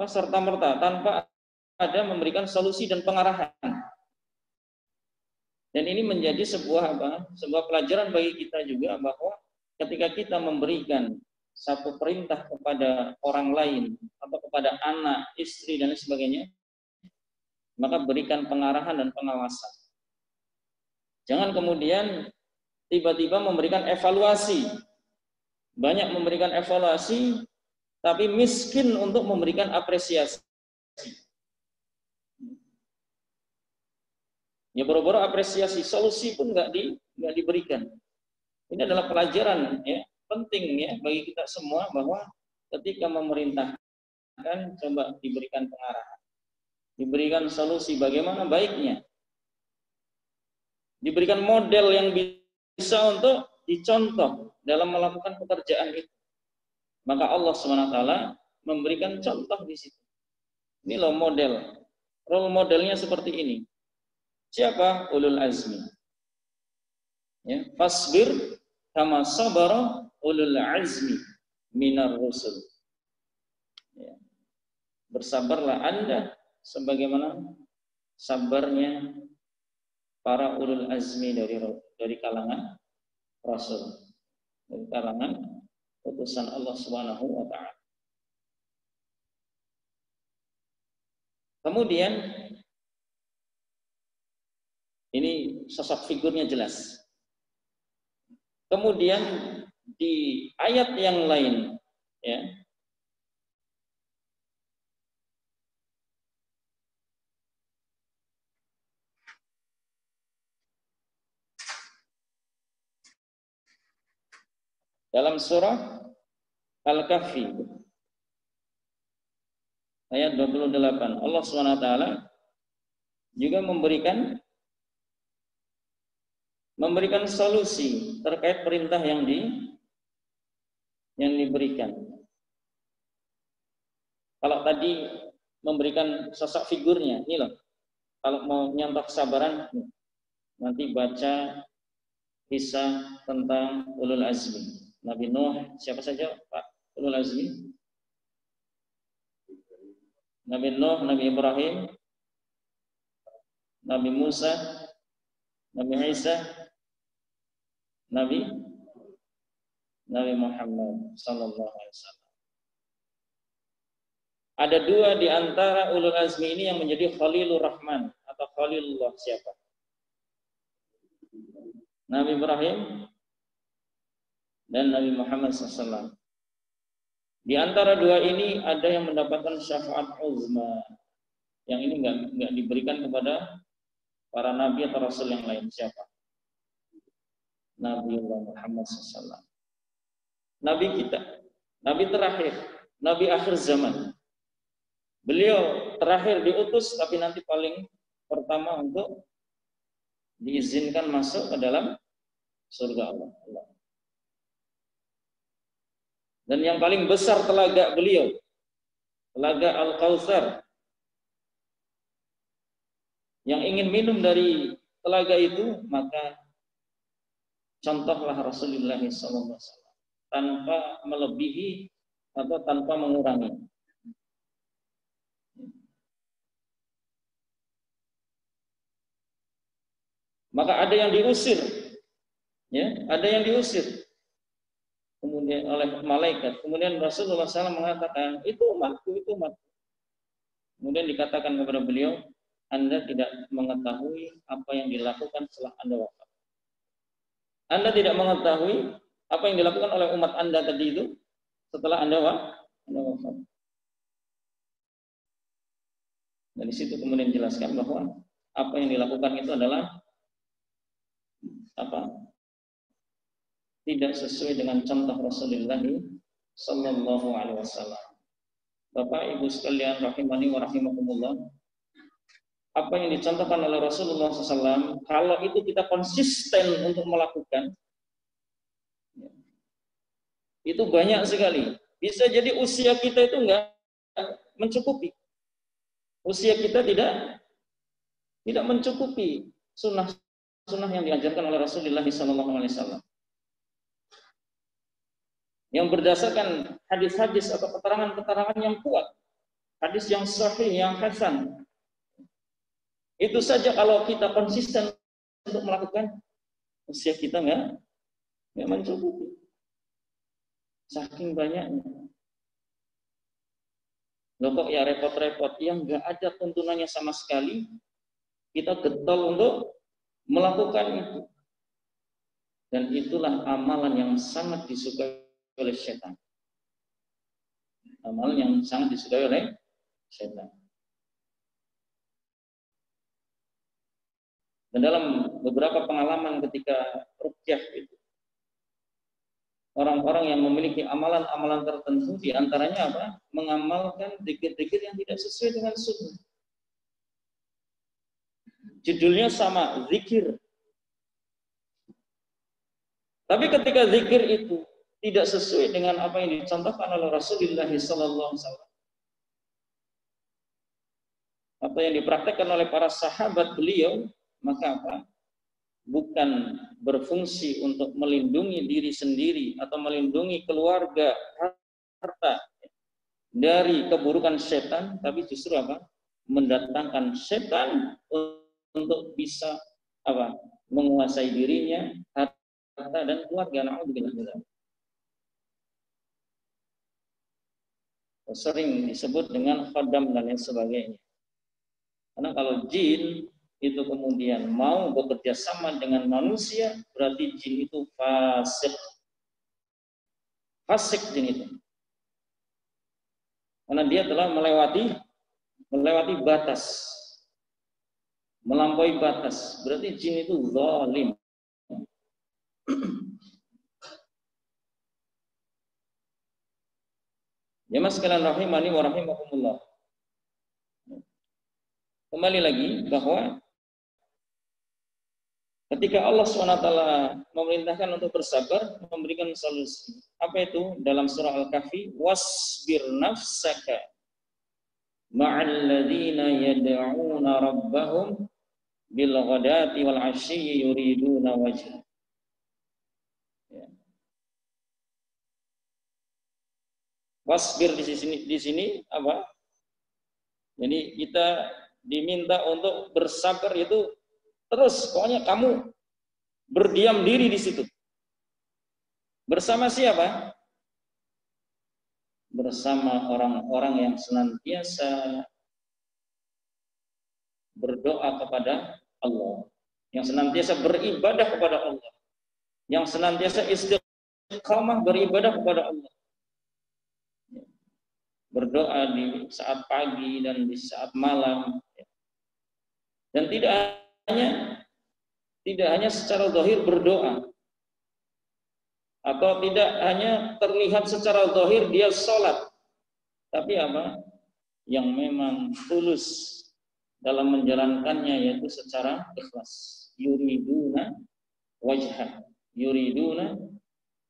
serta-merta tanpa ada memberikan solusi dan pengarahan. Dan ini menjadi sebuah pelajaran bagi kita juga, bahwa ketika kita memberikan satu perintah kepada orang lain atau kepada anak, istri dan sebagainya, maka berikan pengarahan dan pengawasan. Jangan kemudian tiba-tiba memberikan evaluasi. Banyak memberikan evaluasi, tapi miskin untuk memberikan apresiasi. Ya boro-boro apresiasi, solusi pun nggak diberikan. Ini adalah pelajaran ya penting ya bagi kita semua, bahwa ketika memerintahkan coba diberikan pengarahan, diberikan solusi bagaimana baiknya, diberikan model yang bisa untuk dicontoh dalam melakukan pekerjaan itu. Maka Allah SWT memberikan contoh di situ. Ini loh model, role modelnya seperti ini. Siapa? Ulul azmi. Ya, fasbir kama sabara ulul azmi minar rusul. Ya. Bersabarlah Anda sebagaimana sabarnya para ulul azmi dari kalangan rasul, dari kalangan utusan Allah Subhanahu wa taala. Kemudian ini sosok figurnya jelas. Kemudian di ayat yang lain ya, dalam surah Al-Kahfi ayat 28, Allah SWT juga memberikan solusi terkait perintah yang diberikan. Kalau tadi memberikan sosok figurnya, ini loh. Kalau mau nyontoh kesabaran, nanti baca kisah tentang ulul azmi. Nabi Nuh, siapa saja Pak ulul azmi? Nabi Nuh, Nabi Ibrahim, Nabi Musa, Nabi Isa, Nabi Muhammad sallallahu alaihi wasallam. Ada dua di antara ulul azmi ini yang menjadi Khalilur Rahman atau Khalilullah. Siapa? Nabi Ibrahim dan Nabi Muhammad SAW. Di antara dua ini ada yang mendapatkan syafaat uzma. Yang ini nggak diberikan kepada para nabi atau rasul yang lain. Siapa? Nabi Muhammad SAW. Nabi kita, nabi terakhir, nabi akhir zaman. Beliau terakhir diutus, tapi nanti paling pertama untuk diizinkan masuk ke dalam surga Allah. Dan yang paling besar telaga beliau, telaga Al-Kautsar. Yang ingin minum dari telaga itu, maka contohlah Rasulullah SAW tanpa melebihi atau tanpa mengurangi. Maka ada yang diusir, ya, ada yang diusir. Kemudian oleh malaikat. Kemudian Rasulullah SAW mengatakan, itu umatku, itu umatku. Kemudian dikatakan kepada beliau, Anda tidak mengetahui apa yang dilakukan setelah Anda wafat. Anda tidak mengetahui apa yang dilakukan oleh umat Anda tadi itu setelah Anda wafat. Dan di situ kemudian dijelaskan bahwa apa yang dilakukan itu adalah tidak sesuai dengan contoh Rasulullah Sallallahu Alaihi Wasallam. Bapak Ibu sekalian rahimani wa rahimakumullah, apa yang dicontohkan oleh Rasulullah SAW, kalau itu kita konsisten untuk melakukan, itu banyak sekali. Bisa jadi usia kita itu enggak mencukupi. Usia kita tidak mencukupi sunnah yang diajarkan oleh Rasulullah SAW. Yang berdasarkan hadis-hadis atau keterangan-keterangan yang kuat hadis yang sahih, yang hasan. Itu saja kalau kita konsisten untuk melakukan, usia kita nggak mencukupi. Saking banyaknya. Loh kok ya repot-repot, yang nggak ada tuntunannya sama sekali, kita getol untuk melakukan itu. Dan itulah amalan yang sangat disukai oleh setan. Amalan yang sangat disukai oleh setan. Dan dalam beberapa pengalaman ketika ruqyah itu, orang-orang yang memiliki amalan-amalan tertentu, diantaranya apa? Mengamalkan zikir-zikir yang tidak sesuai dengan sunnah. Judulnya sama, zikir. Tapi ketika zikir itu tidak sesuai dengan apa yang dicontohkan oleh Rasulullah SAW, apa yang dipraktekkan oleh para sahabat beliau, maka apa? Bukan berfungsi untuk melindungi diri sendiri atau melindungi keluarga, harta dari keburukan setan, tapi justru apa? Mendatangkan setan untuk bisa apa? Menguasai dirinya, harta dan keluarga. Na'udzubillah. Sering disebut dengan khadam dan lain sebagainya. Karena kalau jin itu kemudian mau bekerja sama dengan manusia, berarti jin itu fasik. Fasik jin itu. Karena dia telah melewati batas. Melampaui batas. Berarti jin itu zalim. Ya mas sekalian rahimani wa rahimakumullah. Kembali lagi bahwa ketika Allah SWT memerintahkan untuk bersabar, memberikan solusi. Apa itu? Dalam surah Al-Kahfi, wasbir nafsaka ma'al ladzina yad'una rabbahum bil ghadati wal 'ashyi yuriduna wajha. Wasbir di sini apa? Jadi kita diminta untuk bersabar itu terus, pokoknya kamu berdiam diri di situ. Bersama siapa? Bersama orang-orang yang senantiasa berdoa kepada Allah, yang senantiasa beribadah kepada Allah, yang senantiasa istiqamah beribadah kepada Allah. Berdoa di saat pagi dan di saat malam. Dan tidak hanya secara zahir berdoa, atau tidak hanya terlihat secara zahir dia sholat, tapi apa? Yang memang tulus dalam menjalankannya, yaitu secara ikhlas. Yuriduna wajhah. Yuriduna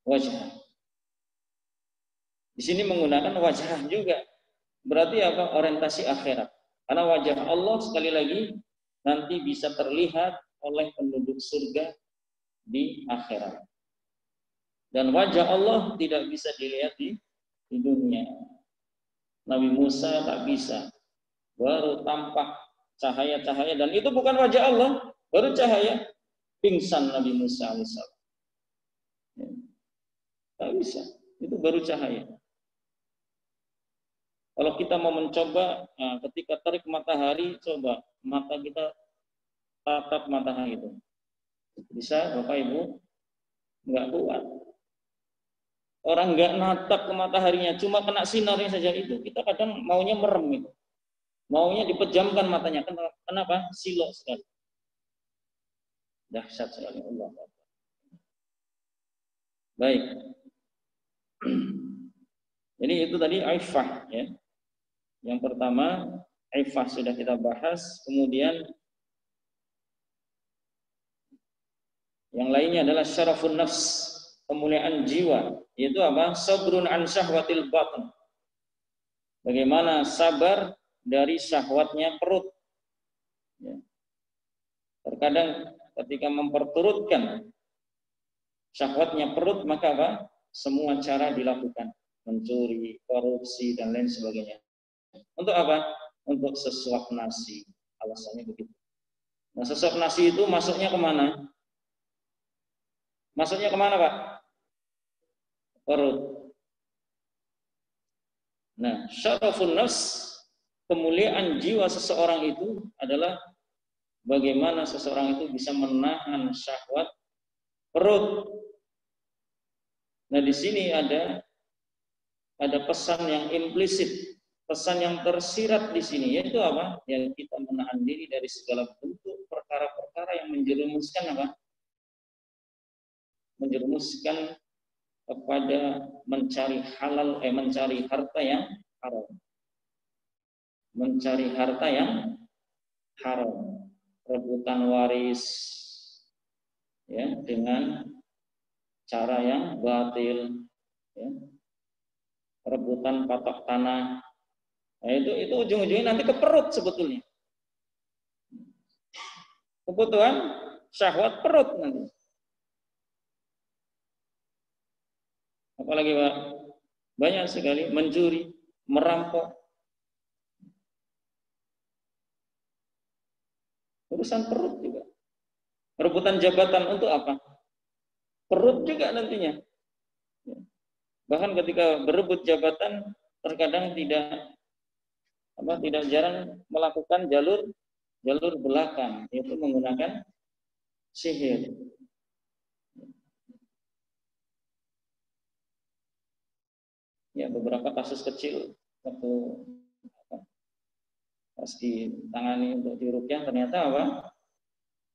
wajhah. Di sini menggunakan wajah juga. Berarti apa? Orientasi akhirat. Karena wajah Allah sekali lagi nanti bisa terlihat oleh penduduk surga di akhirat. Dan wajah Allah tidak bisa dilihat di dunia. Nabi Musa tak bisa. Baru tampak cahaya-cahaya, dan itu bukan wajah Allah, baru cahaya. Pingsan Nabi Musa alaihissalam. Tak bisa. Itu baru cahaya. Kalau kita mau mencoba, ketika terik matahari, coba mata kita tatap matahari itu. Bisa, Bapak Ibu? Enggak kuat. Orang enggak natap ke mataharinya, cuma kena sinarnya saja itu, kita kadang maunya merem itu. Maunya dipejamkan matanya. Kenapa? Silok sekali. Dahsyat sekali Allah. Baik. Jadi itu tadi aifah, ya. Yang pertama, aifah sudah kita bahas. Kemudian yang lainnya adalah syarafun nafs, kemuliaan jiwa. Yaitu apa? Sabrun an syahwatil batn. Bagaimana sabar dari syahwatnya perut. Ya. Terkadang ketika memperturutkan syahwatnya perut, maka apa? Semua cara dilakukan. Mencuri, korupsi, dan lain sebagainya. Untuk apa? Untuk sesuap nasi. Alasannya begitu. Nah, sesuap nasi itu masuknya kemana? Masuknya kemana, Pak? Perut. Nah, syarafun nafs, kemuliaan jiwa seseorang itu adalah bagaimana seseorang itu bisa menahan syahwat perut. Nah, di sini ada pesan yang implisit, pesan yang tersirat di sini, yaitu apa? Yang kita menahan diri dari segala bentuk perkara-perkara yang menjerumuskan apa? Menjerumuskan kepada mencari halal, mencari harta yang haram. Mencari harta yang haram, rebutan waris ya dengan cara yang batil, ya. Rebutan patok tanah. Nah, itu ujung-ujungnya nanti ke perut sebetulnya. Kebutuhan syahwat perut nanti. Apalagi Pak, banyak sekali mencuri, merampok. Urusan perut juga. Rebutan jabatan untuk apa? Perut juga nantinya. Bahkan ketika berebut jabatan terkadang tidak jarang melakukan jalur belakang, yaitu menggunakan sihir. Ya, beberapa kasus kecil waktu pas ditangani untuk diruqyah ternyata apa?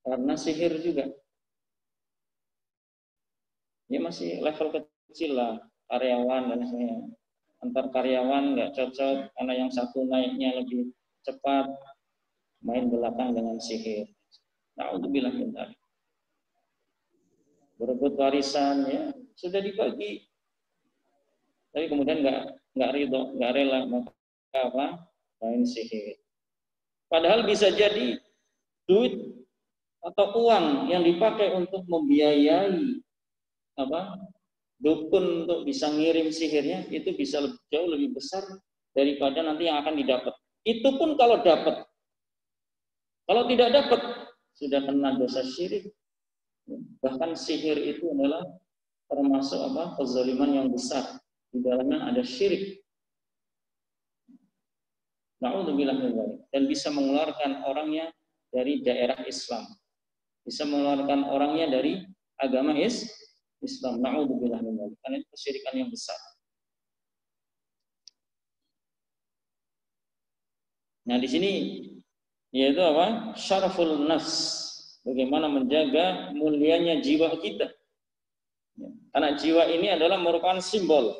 Karena sihir juga. Ya masih level kecil lah, karyawan dan sebagainya. Antar karyawan nggak cocok karena yang satu naiknya lebih cepat, main belakang dengan sihir. Na'udzubillah min dzalik. Berebut warisan ya sudah dibagi, tapi kemudian nggak ridho, nggak rela, maka apa? Main sihir. Padahal bisa jadi duit atau uang yang dipakai untuk membiayai apa? Dukun untuk bisa ngirim sihirnya itu bisa jauh lebih besar daripada nanti yang akan didapat. Itu pun kalau dapat. Kalau tidak dapat sudah kena dosa syirik. Bahkan sihir itu adalah termasuk apa? Kezaliman yang besar. Di dalamnya ada syirik. Na'udzubillah min dzalik. Dan bisa mengeluarkan orangnya dari daerah Islam. Bisa mengeluarkan orangnya dari agama Islam. Na'udzubillah min dzalik. Karena itu kesyirikan yang besar. Nah, di sini yaitu apa? Syaraful nafs. Bagaimana menjaga mulianya jiwa kita. Karena jiwa ini adalah merupakan simbol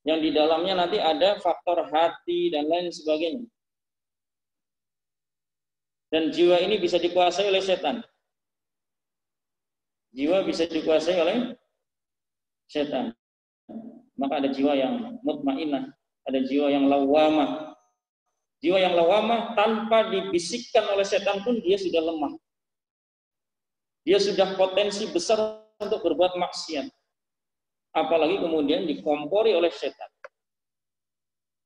yang di dalamnya nanti ada faktor hati dan lain sebagainya. Dan jiwa ini bisa dikuasai oleh setan. Jiwa bisa dikuasai oleh setan. Maka ada jiwa yang mutmainnah, ada jiwa yang lawamah. Jiwa yang lawamah tanpa dibisikkan oleh setan pun dia sudah lemah. Dia sudah potensi besar untuk berbuat maksiat. Apalagi kemudian dikompori oleh setan.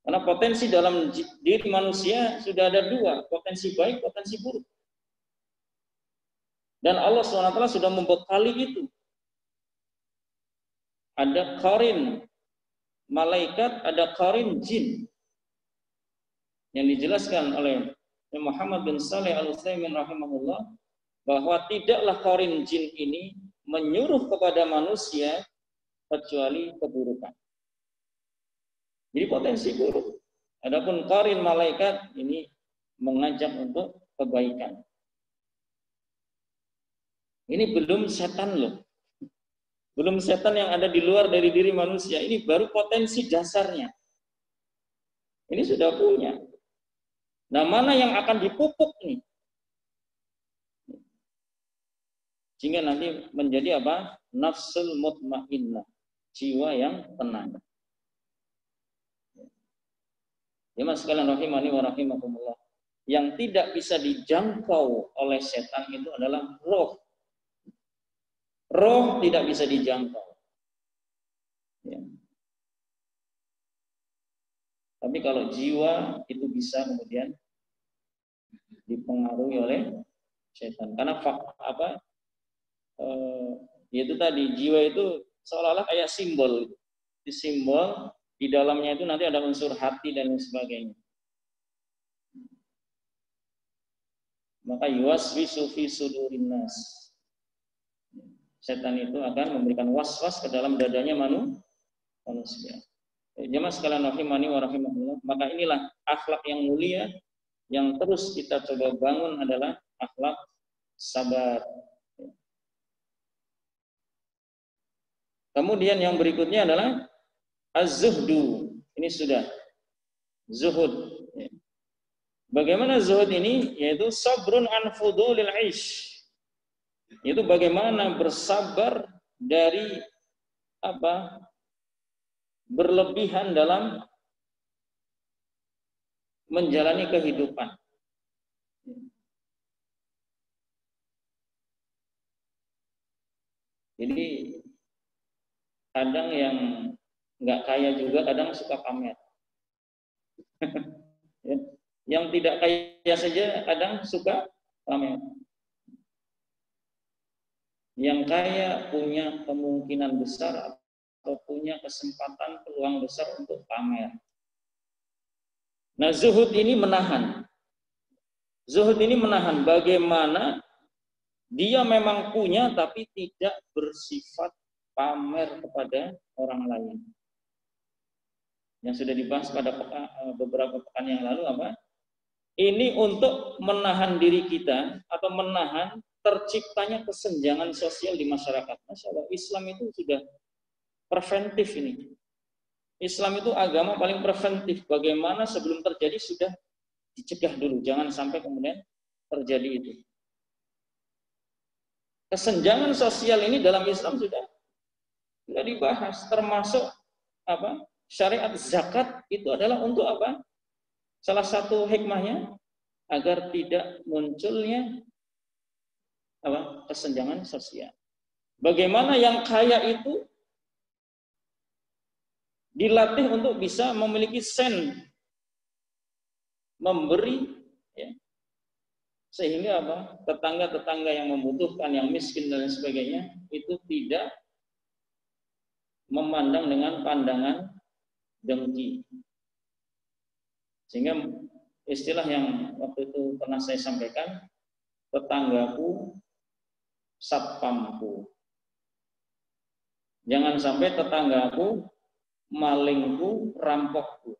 Karena potensi dalam diri manusia sudah ada dua, potensi baik, potensi buruk. Dan Allah SWT sudah membekali itu. Ada qarin malaikat, ada qarin jin. Yang dijelaskan oleh Muhammad bin Saleh Al-Utsaimin rahimahullah, bahwa tidaklah qarin jin ini menyuruh kepada manusia kecuali keburukan. Jadi potensi buruk. Adapun qarin malaikat ini mengajak untuk kebaikan. Ini belum setan loh. Belum setan yang ada di luar dari diri manusia. Ini baru potensi dasarnya. Ini sudah punya. Nah, mana yang akan dipupuk nih? Sehingga nanti menjadi apa? Nafsul mutmainnah. Jiwa yang tenang. Ya mas sekalian rahimani wa rahimakumullah. Yang tidak bisa dijangkau oleh setan itu adalah roh. Roh tidak bisa dijangkau. Ya. Tapi kalau jiwa itu bisa kemudian dipengaruhi oleh setan. Karena yaitu tadi jiwa itu seolah-olah kayak simbol. Di simbol di dalamnya itu nanti ada unsur hati dan lain sebagainya. Maka yuwaswisu fi sudurin nas. Setan itu akan memberikan was-was ke dalam dadanya manusia. Jemaah sekalian rahimani wa rahimakumullah, maka inilah akhlak yang mulia yang terus kita coba bangun adalah akhlak sabar. Kemudian yang berikutnya adalah az-zuhdu. Ini sudah zuhud. Bagaimana zuhud ini? Yaitu sabrun an fudulil aish. Itu bagaimana bersabar dari berlebihan dalam menjalani kehidupan. Jadi kadang yang nggak kaya juga kadang suka pamer. Yang tidak kaya saja kadang suka pamer. Yang kaya punya kemungkinan besar atau punya kesempatan peluang besar untuk pamer. Nah, zuhud ini menahan. Zuhud ini menahan bagaimana dia memang punya tapi tidak bersifat pamer kepada orang lain. Yang sudah dibahas pada beberapa pekan yang lalu apa? Ini untuk menahan diri kita atau menahan terciptanya kesenjangan sosial di masyarakat. Masya Allah, Islam itu sudah preventif ini. Islam itu agama paling preventif. Bagaimana sebelum terjadi sudah dicegah dulu. Jangan sampai kemudian terjadi itu. Kesenjangan sosial ini dalam Islam sudah dibahas. Termasuk syariat zakat itu adalah untuk apa? Salah satu hikmahnya agar tidak munculnya kesenjangan sosial. Bagaimana yang kaya itu dilatih untuk bisa memiliki sen memberi, ya, sehingga tetangga-tetangga yang membutuhkan, yang miskin dan sebagainya itu tidak memandang dengan pandangan dengki. Sehingga istilah yang waktu itu pernah saya sampaikan, tetanggaku satpamku. Jangan sampai tetanggaku malingku, rampokku.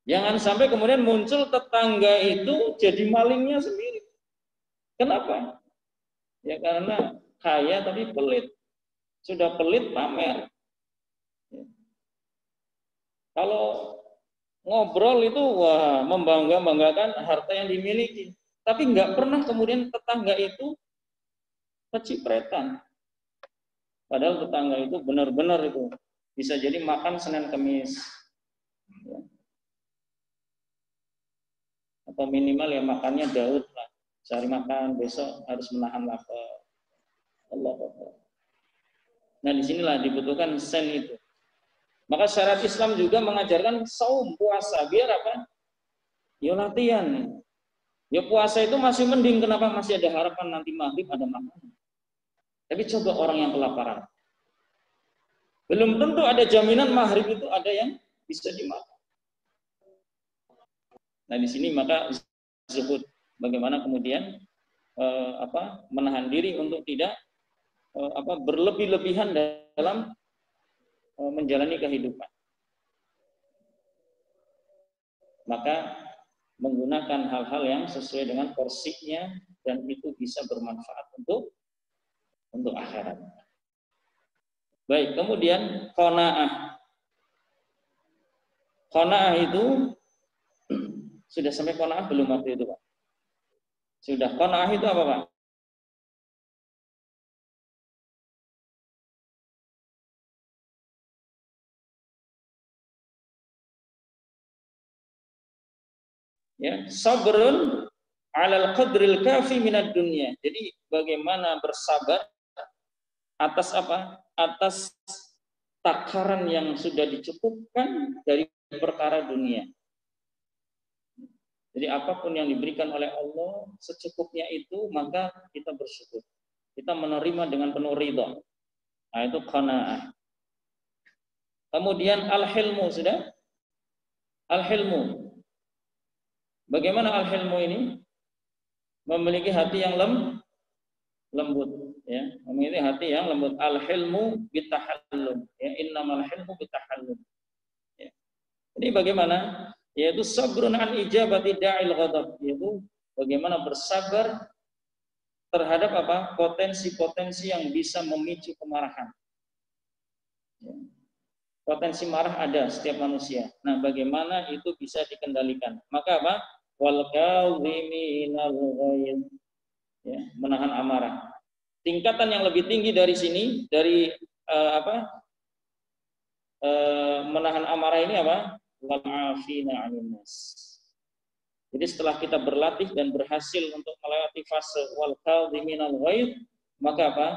Jangan sampai kemudian muncul tetangga itu jadi malingnya sendiri. Kenapa? Ya karena kaya tapi pelit. Sudah pelit pamer. Kalau ngobrol itu wah membanggakan harta yang dimiliki. Tapi nggak pernah kemudian tetangga itu kecipretan. Padahal tetangga itu benar-benar itu bisa jadi makan Senin Kamis. Ya. Atau minimal ya makannya Daud lah. Sehari makan, besok harus menahan lapar. Allah Allah. Nah disinilah dibutuhkan sen itu. Maka syariat Islam juga mengajarkan saum, puasa. Biar apa? Ya latihan. Ya puasa itu masih mending. Kenapa? Masih ada harapan nanti maghrib ada makanan. Tapi coba orang yang kelaparan. Belum tentu ada jaminan maghrib itu ada yang bisa dimakan. Nah di sini maka zuhud. Bagaimana kemudian menahan diri untuk tidak berlebih-lebihan dalam menjalani kehidupan. Maka menggunakan hal-hal yang sesuai dengan porsinya dan itu bisa bermanfaat untuk akhirat. Baik, kemudian qanaah. Qanaah itu sudah sampai qanaah belum waktu itu, Pak? Sudah. Qanaah itu apa, Pak? Ya, sabrun 'alal qadril kafi minad dunya. Jadi bagaimana bersabar atas apa? Atas takaran yang sudah dicukupkan dari perkara dunia. Jadi apapun yang diberikan oleh Allah secukupnya itu, maka kita bersyukur. Kita menerima dengan penuh ridha. Nah, itu qanaah. Kemudian al-hilmu sudah? Al-hilmu. Bagaimana al-hilmu ini? Memiliki hati yang lembut, ya. Memiliki hati yang lembut. Al-hilmu bitahallum, ya. Innamal hilmu bitahallum. Ya. Ini bagaimana? Yaitu sabrun an ijabati da'il ghadab, yaitu bagaimana bersabar terhadap apa? Potensi-potensi yang bisa memicu kemarahan. Ya. Potensi marah ada setiap manusia. Nah, bagaimana itu bisa dikendalikan? Maka apa? Wal kadhiminal ghaidh. Ya, menahan amarah. Tingkatan yang lebih tinggi dari sini, dari menahan amarah ini apa? Wal afina 'anil nas. Jadi setelah kita berlatih dan berhasil untuk melewati fase wal kadhiminal ghaidh, maka apa?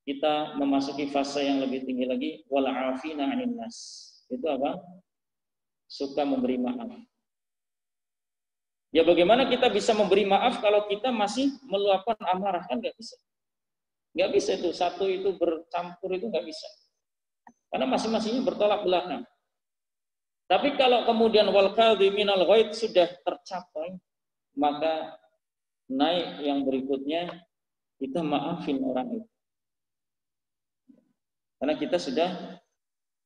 Kita memasuki fase yang lebih tinggi lagi, wal afina 'anil nas. Itu apa? Suka memberi maaf. Ya bagaimana kita bisa memberi maaf kalau kita masih meluapkan amarah? Kan nggak bisa. Nggak bisa itu, satu itu bercampur itu nggak bisa. Karena masing-masingnya bertolak belakang. Tapi kalau kemudian wal kadhiminal ghaidh sudah tercapai, maka naik yang berikutnya, kita maafin orang itu. Karena kita sudah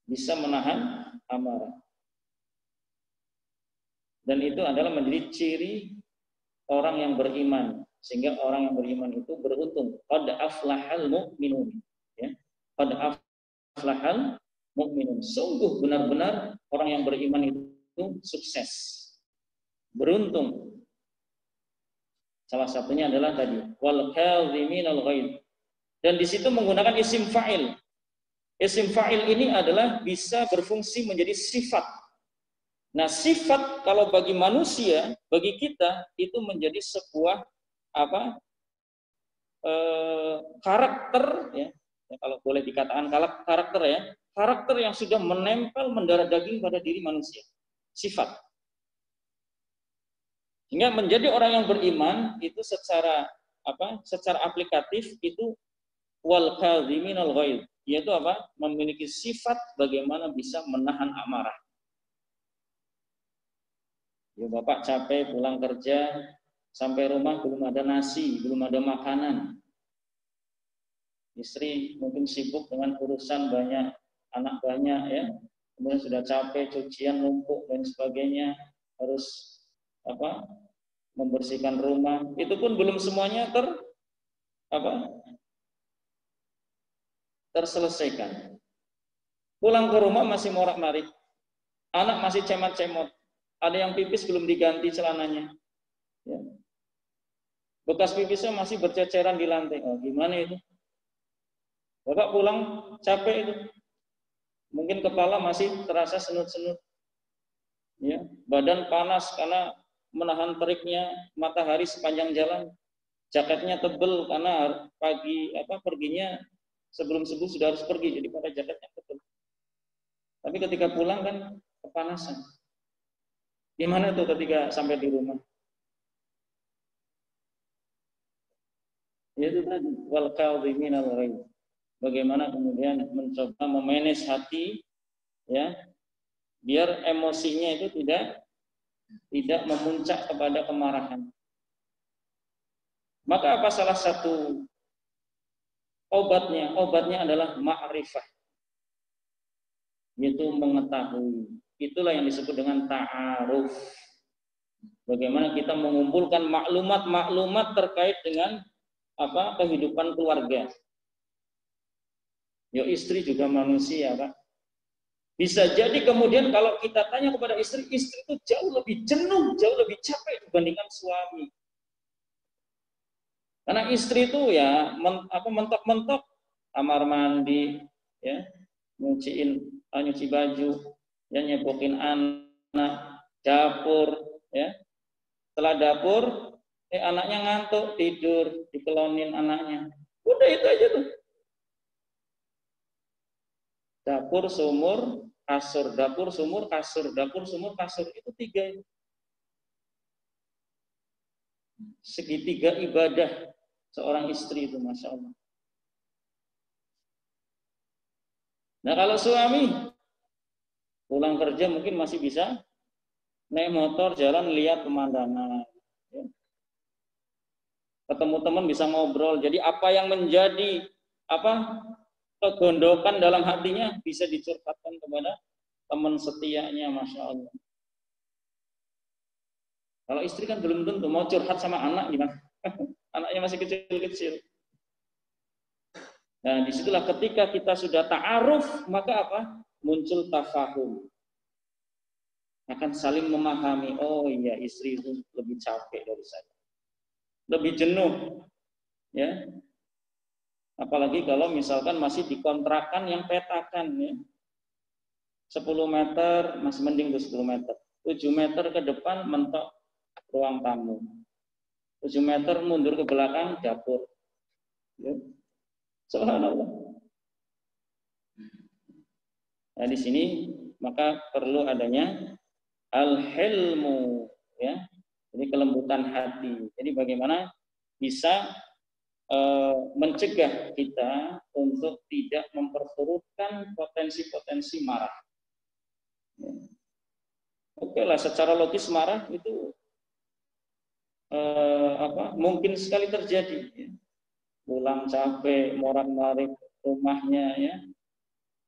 bisa menahan amarah. Dan itu adalah menjadi ciri orang yang beriman. Sehingga orang yang beriman itu beruntung. Qad aflahal mu'minun. Ya. Qad aflahal mu'minun. Sungguh benar-benar orang yang beriman itu sukses. Beruntung. Salah satunya adalah tadi. Wal kadhiminal ghaidh. Dan di situ menggunakan isim fa'il. Isim fa'il ini adalah bisa berfungsi menjadi sifat. Nah, sifat kalau bagi manusia, bagi kita itu menjadi sebuah karakter, ya, kalau boleh dikatakan karakter, ya, karakter yang sudah menempel mendarah daging pada diri manusia, sifat. Sehingga menjadi orang yang beriman itu secara aplikatif itu wal kadhiminal ghaidh, yaitu memiliki sifat bagaimana bisa menahan amarah. Ya Bapak capek pulang kerja, sampai rumah belum ada nasi, belum ada makanan. Istri mungkin sibuk dengan urusan banyak, anak banyak, ya. Kemudian sudah capek, cucian numpuk dan sebagainya, harus membersihkan rumah. Itu pun belum semuanya terselesaikan. Pulang ke rumah masih morak-marik. Anak masih cemot-cemot. Ada yang pipis belum diganti celananya. Ya. Bekas pipisnya masih berceceran di lantai. Oh, gimana itu? Bapak pulang capek itu. Mungkin kepala masih terasa senut-senut. Ya, badan panas karena menahan teriknya matahari sepanjang jalan. Jaketnya tebel karena perginya sebelum subuh sudah harus pergi, jadi pakai jaketnya tebel. Tapi ketika pulang kan kepanasan. Gimana tuh ketika sampai di rumah? Itu tadi wal kadhiminal ghaidh. Bagaimana kemudian mencoba memanage hati, ya, biar emosinya itu tidak memuncak kepada kemarahan. Maka apa salah satu obatnya? Obatnya adalah ma'rifah, yaitu mengetahui. Itulah yang disebut dengan ta'aruf. Bagaimana kita mengumpulkan maklumat-maklumat terkait dengan kehidupan keluarga. Ya, istri juga manusia, Pak. Bisa jadi kemudian kalau kita tanya kepada istri itu jauh lebih jenuh, jauh lebih capek dibandingkan suami. Karena istri itu ya mentok-mentok kamar mandi, ya, nyuci baju, ya, nyepokin anak, dapur, ya. Setelah dapur, anaknya ngantuk, tidur, dikelonin anaknya. Udah itu aja tuh. Dapur, sumur, kasur, dapur, sumur, kasur, dapur, sumur, kasur. Itu 3. Segitiga ibadah seorang istri itu, Masya Allah. Nah kalau suami pulang kerja mungkin masih bisa naik motor, jalan, lihat pemandangan. Ya. Ketemu teman bisa ngobrol. Jadi apa yang menjadi kegondokan dalam hatinya bisa dicurhatkan kepada teman setianya, Masya Allah. Kalau istri kan belum tentu mau curhat sama anak gimana? Anaknya masih kecil-kecil. Nah, disitulah ketika kita sudah ta'aruf, maka apa? Muncul tafahum. Akan saling memahami, oh iya istri itu lebih capek dari saya. Lebih jenuh. Ya. Apalagi kalau misalkan masih dikontrakan yang petakan. Ya. 10 meter, masih mending tuh 10 meter. 7 meter ke depan mentok ruang tamu. 7 meter mundur ke belakang dapur. Ya. Subhanallah. Nah, di sini maka perlu adanya al-hilmu, ya. Jadi kelembutan hati. Jadi bagaimana bisa mencegah kita untuk tidak memperturutkan potensi-potensi marah. Ya. Oke lah, secara logis marah itu mungkin sekali terjadi. Ya. Pulang capek, morak-marik rumahnya, ya.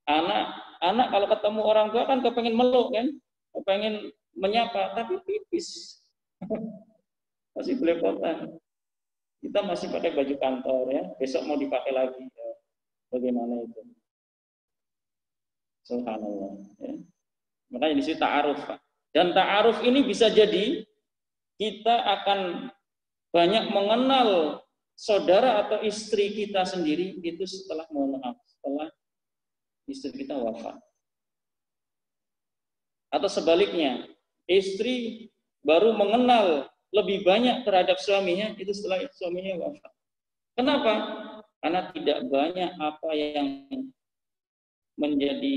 Anak kalau ketemu orang tua kan kepengen meluk kan, kepengen menyapa, tapi pipis. Masih belepotan. Kita masih pakai baju kantor ya, besok mau dipakai lagi. Ya. Bagaimana itu? Subhanallah. Ya. Makanya di situ ta'aruf. Dan ta'aruf ini bisa jadi kita akan banyak mengenal saudara atau istri kita sendiri itu setelah setelah istri kita wafat. Atau sebaliknya, istri baru mengenal lebih banyak terhadap suaminya itu setelah suaminya wafat. Kenapa? Karena tidak banyak apa yang menjadi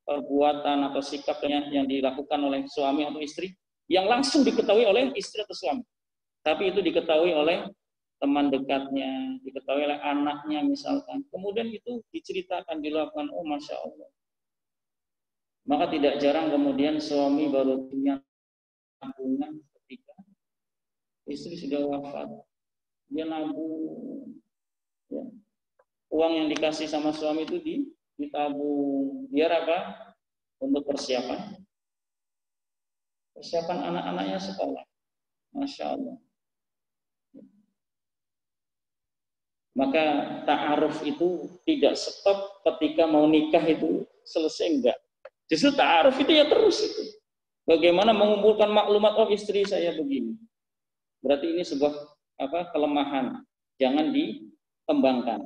perbuatan atau sikapnya yang dilakukan oleh suami atau istri yang langsung diketahui oleh istri atau suami. Tapi itu diketahui oleh teman dekatnya, diketahui oleh anaknya misalkan. Kemudian itu diceritakan, dilakukan, oh Masya Allah. Maka tidak jarang kemudian suami baru punya tabungan ketika istri sudah wafat. Dia nabung. Ya. Uang yang dikasih sama suami itu ditabung. Biar apa? Untuk persiapan anak-anaknya sekolah. Masya Allah. Maka ta'aruf itu tidak stop ketika mau nikah itu selesai, enggak. Justru ta'aruf itu ya terus itu. Bagaimana mengumpulkan maklumat, oh istri saya begini. Berarti ini sebuah kelemahan. Jangan dikembangkan.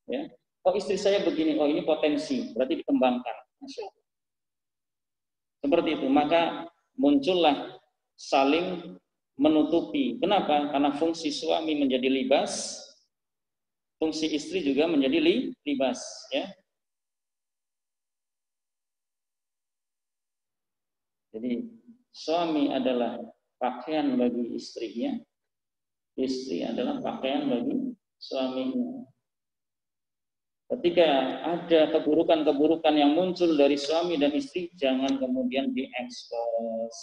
Ya. Oh istri saya begini, oh ini potensi, berarti dikembangkan. Masya Allah. Seperti itu. Maka muncullah saling menutupi. Kenapa? Karena fungsi suami menjadi libas, fungsi istri juga menjadi libas, ya. Jadi suami adalah pakaian bagi istrinya, istri adalah pakaian bagi suaminya. Ketika ada keburukan-keburukan yang muncul dari suami dan istri, jangan kemudian diekspos.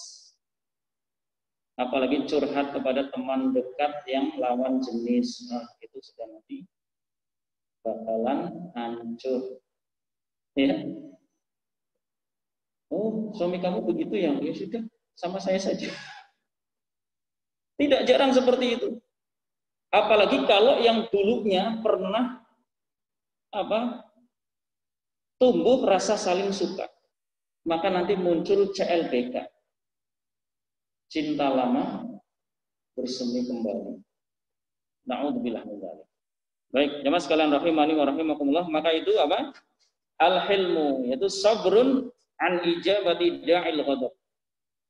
Apalagi curhat kepada teman dekat yang lawan jenis, nah itu sudah nanti bakalan hancur. Ya. Oh, suami kamu begitu ya? Ya sudah, sama saya saja. Tidak jarang seperti itu. Apalagi kalau yang dulunya pernah tumbuh rasa saling suka. Maka nanti muncul CLBK. Cinta lama bersemi kembali. Na'udzubillah min dzalik. Baik, jemaah sekalian rahimani wa rahimakumullah, maka itu apa? Al-hilmu, yaitu sabrun an ijabati da'il ghadab.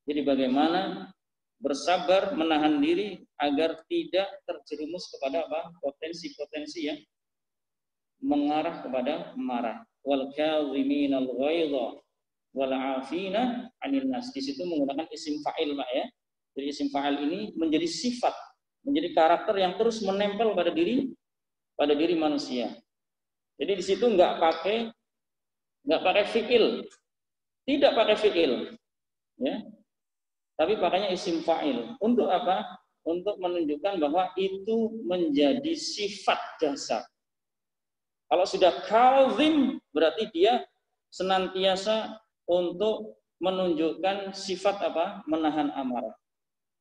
Jadi bagaimana bersabar menahan diri agar tidak terjerumus kepada potensi-potensi yang mengarah kepada marah. Wal kadhiminal ghaidha wal 'afina 'anil nas. Di situ menggunakan isim fa'il, Pak ya. Jadi isim fa'il ini menjadi sifat, menjadi karakter yang terus menempel pada diri manusia. Jadi di situ nggak pakai fi'il. Tidak pakai fi'il. Ya. Tapi pakainya isim fa'il. Untuk apa? Untuk menunjukkan bahwa itu menjadi sifat dasar. Kalau sudah kalzim, berarti dia senantiasa untuk menunjukkan sifat apa? Menahan amarah.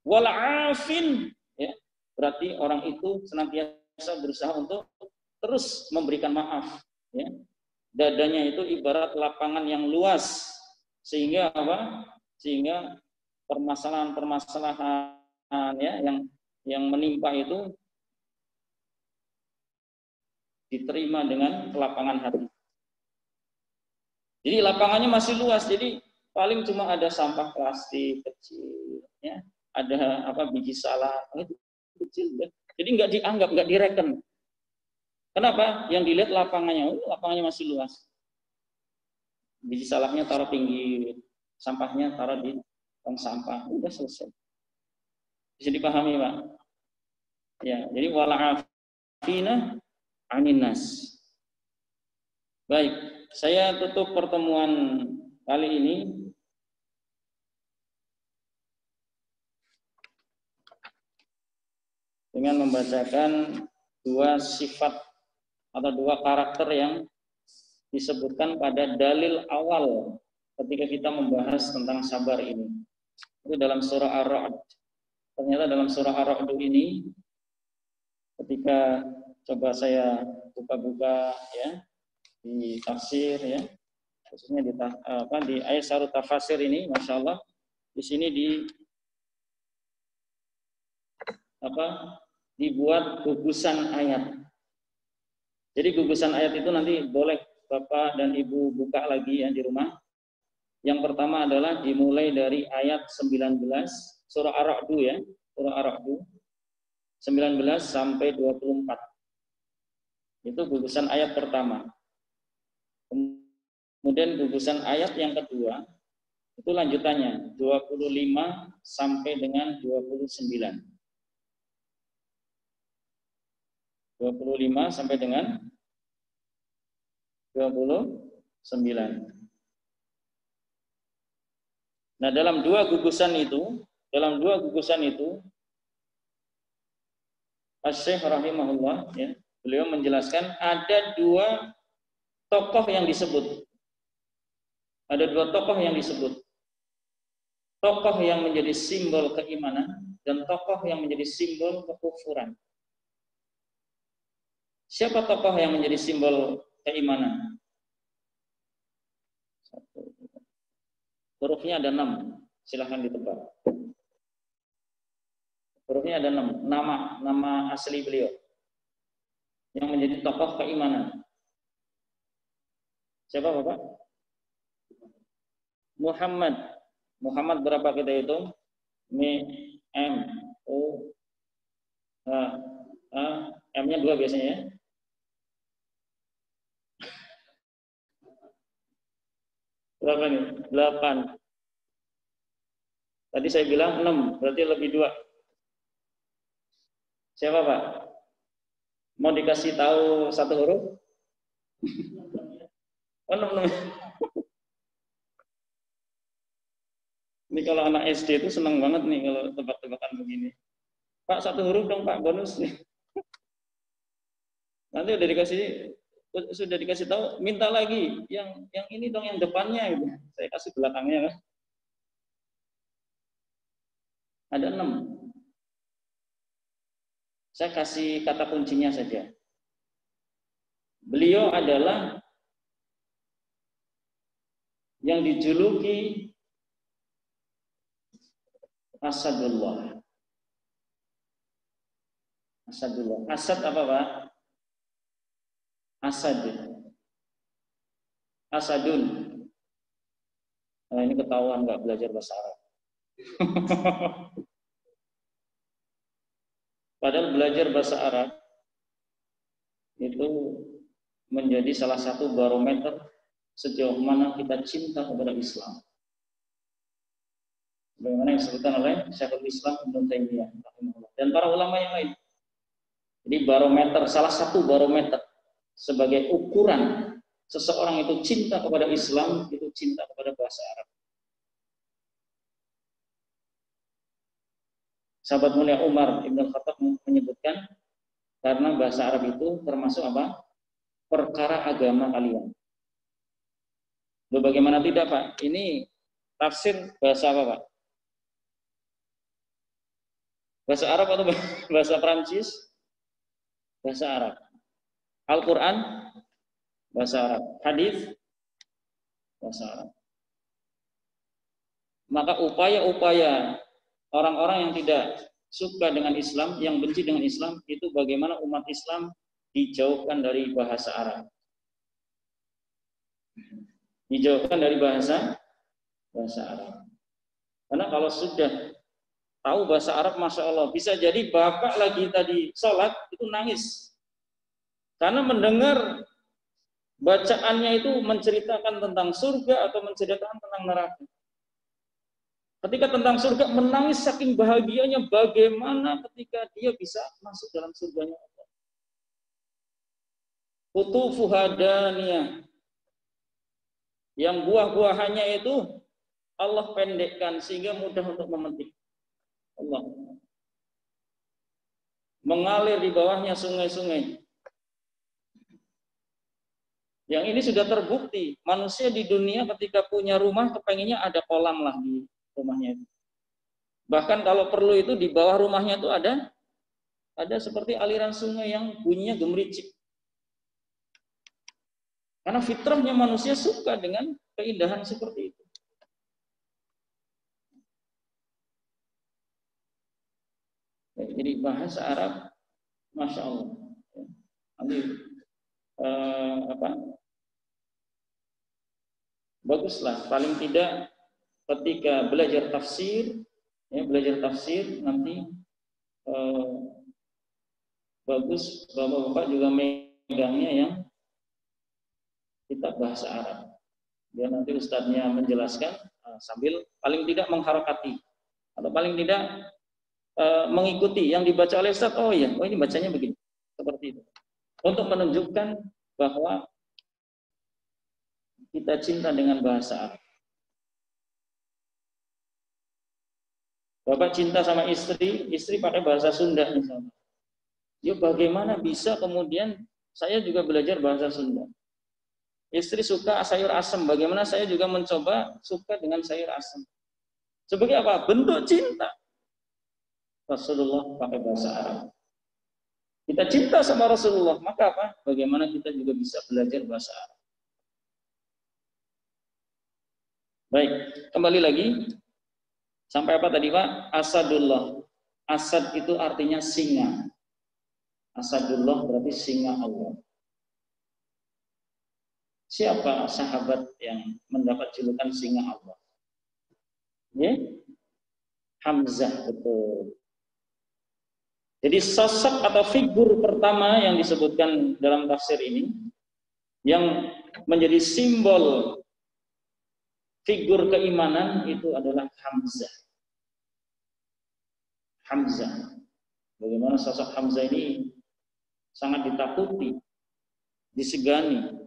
Wal 'afin, ya, berarti orang itu senantiasa berusaha untuk terus memberikan maaf. Ya. Dadanya itu ibarat lapangan yang luas, sehingga apa? Sehingga permasalahan-permasalahan ya yang menimpa itu diterima dengan kelapangan hati. Jadi lapangannya masih luas, jadi paling cuma ada sampah plastik kecil, ya, ada apa biji salak itu kecil, ya. Jadi nggak dianggap, nggak direken. Kenapa? Yang dilihat lapangannya, lapangannya masih luas. Biji salaknya taruh pinggir, sampahnya taruh di tong sampah, udah selesai. Bisa dipahami, Pak? Ya, jadi wala'afina 'anin nas. Baik, saya tutup pertemuan kali ini dengan membacakan dua sifat atau dua karakter yang disebutkan pada dalil awal ketika kita membahas tentang sabar ini. Itu dalam surah Ar-Ra'd. Ternyata dalam surah Ar-Ra'd ini ketika coba saya buka-buka ya di tafsir ya, khususnya di ayat Sarut Tafasir ini, Masya Allah, di sini dibuat gugusan ayat. Jadi gugusan ayat itu nanti boleh Bapak dan Ibu buka lagi ya di rumah. Yang pertama adalah dimulai dari ayat 19 surah Ar-Ra'd ya, surah Ar-Ra'd 19 sampai 24. Itu gugusan ayat pertama. Kemudian gugusan ayat yang kedua itu lanjutannya 25 sampai dengan 29. 25 sampai dengan 29. Nah, dalam dua gugusan itu, Asy-Syaikh rahimahullah ya, beliau menjelaskan ada dua tokoh yang disebut. Ada dua tokoh yang disebut. Tokoh yang menjadi simbol keimanan dan tokoh yang menjadi simbol kekufuran. Siapa tokoh yang menjadi simbol keimanan? Hurufnya ada 6. Silahkan ditebak. Hurufnya ada 6. Nama asli beliau yang menjadi tokoh keimanan. Siapa Bapak? Muhammad berapa kita hitung? M O H M-nya 2 biasanya ya. Berapa nih? 8. Tadi saya bilang 6, berarti lebih 2. Siapa Pak? Mau dikasih tahu satu huruf? Oh, 6. Ini kalau anak SD itu senang banget nih kalau tebak-tebakan begini. Pak, satu huruf dong Pak, bonus nih. Nanti sudah dikasih tahu, minta lagi yang ini dong, yang depannya gitu. Saya kasih belakangnya kan. Ada 6. Saya kasih kata kuncinya saja. Beliau adalah yang dijuluki Asadullah. Asad apa Pak? Asadun. Nah, ini ketahuan nggak belajar bahasa Arab. Padahal belajar bahasa Arab itu menjadi salah satu barometer sejauh mana kita cinta kepada Islam. Bagaimana yang disebutkan oleh Syekhul Islam Ibnu Taimiyah dan para ulama yang lain. Jadi barometer, salah satu barometer sebagai ukuran seseorang itu cinta kepada Islam, itu cinta kepada bahasa Arab. Sahabat mulia Umar Ibn Khattab menyebutkan, karena bahasa Arab itu termasuk apa? Perkara agama kalian. Loh, bagaimana tidak, Pak? Ini tafsir bahasa apa, Pak? Bahasa Arab atau bahasa Prancis? Bahasa Arab. Al-Quran? Bahasa Arab. Hadis? Bahasa Arab. Maka upaya-upaya orang-orang yang tidak suka dengan Islam, yang benci dengan Islam, itu bagaimana umat Islam dijauhkan dari bahasa Arab. Dijauhkan dari bahasa Arab. Karena kalau sudah tahu bahasa Arab, Masya Allah, bisa jadi bapak lagi tadi sholat, itu nangis. Karena mendengar bacaannya itu menceritakan tentang surga atau menceritakan tentang neraka. Ketika tentang surga, menangis saking bahagianya bagaimana ketika dia bisa masuk dalam surganya Allah. Qutufuha daniyah. Yang buah-buahannya itu Allah pendekkan sehingga mudah untuk memetik. Allah. Mengalir di bawahnya sungai-sungai. Yang ini sudah terbukti. Manusia di dunia ketika punya rumah, kepenginnya ada kolam lah di rumahnya itu. Bahkan kalau perlu itu di bawah rumahnya itu ada seperti aliran sungai yang bunyinya gemericik. Karena fitrahnya manusia suka dengan keindahan seperti itu. Jadi bahasa Arab, Masya Allah. Baguslah, paling tidak ketika belajar tafsir nanti bagus bapak-bapak juga megangnya yang kitab bahasa Arab. Biar nanti ustadznya menjelaskan sambil paling tidak mengharokati atau paling tidak mengikuti yang dibaca oleh ustadz. Oh iya, ini bacanya begini, seperti itu. Untuk menunjukkan bahwa kita cinta dengan bahasa Arab. Bapak cinta sama istri pakai bahasa Sunda misalnya. Ya bagaimana bisa kemudian saya juga belajar bahasa Sunda. Istri suka sayur asam, bagaimana saya juga mencoba suka dengan sayur asam. Sebagai apa? Bentuk cinta. Rasulullah pakai bahasa Arab. Kita cinta sama Rasulullah, maka apa? Bagaimana kita juga bisa belajar bahasa Arab. Baik, kembali lagi. Sampai apa tadi, Pak? Asadullah. Asad itu artinya singa. Asadullah berarti singa Allah. Siapa sahabat yang mendapat julukan singa Allah? Ya? Hamzah, betul. Jadi sosok atau figur pertama yang disebutkan dalam tafsir ini, yang menjadi simbol figur keimanan itu adalah Hamzah. Hamzah. Bagaimana sosok Hamzah ini sangat ditakuti, disegani.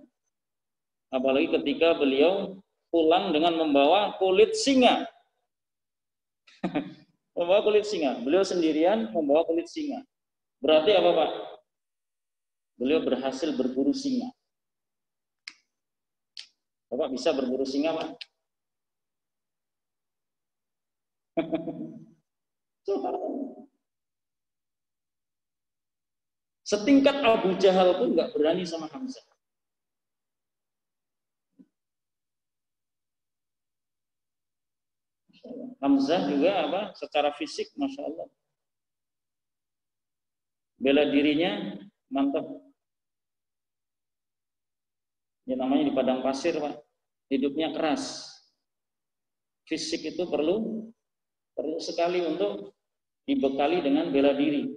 Apalagi ketika beliau pulang dengan membawa kulit singa. Membawa kulit singa. Beliau sendirian membawa kulit singa. Berarti apa, Pak? Beliau berhasil berburu singa. Bapak bisa berburu singa, Pak? Setingkat Abu Jahal pun nggak berani sama Hamzah. Hamzah juga apa? Secara fisik, Masya Allah. Bela dirinya mantap. Ya namanya di padang pasir, Pak. Hidupnya keras. Fisik itu perlu sekali untuk dibekali dengan bela diri.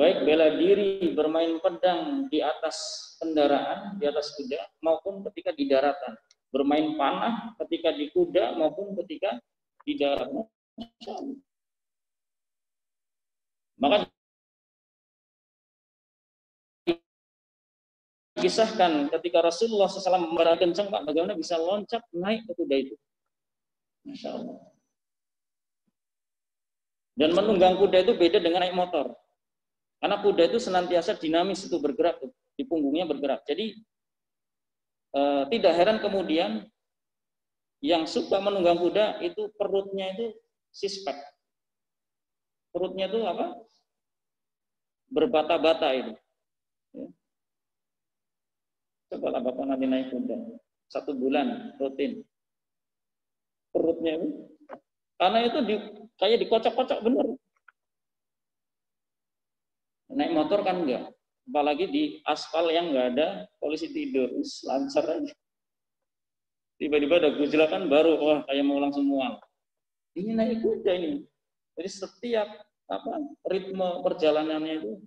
baik bela diri, bermain pedang di atas kendaraan, di atas kuda, maupun ketika di daratan. Bermain panah ketika di kuda maupun ketika di darat. Maka kisahkan ketika Rasulullah SAW membara kencang, Pak, bagaimana bisa loncat naik ke kuda itu. Masya Allah. Dan menunggang kuda itu beda dengan naik motor. Karena kuda itu senantiasa dinamis, itu bergerak, di punggungnya bergerak. Jadi tidak heran kemudian yang suka menunggang kuda itu perutnya itu sispek. Perutnya itu apa? Berbata-bata itu. Ya. Coba lah Bapak nanti naik kuda 1 bulan rutin. Perutnya itu, karena itu kayak dikocok-kocok bener. Naik motor kan enggak, apalagi di aspal yang enggak ada polisi tidur, lancar aja. Tiba-tiba ada gejolakan baru, wah kayak mau langsung mual. Ini naik kuda ini. Jadi setiap ritme perjalanannya itu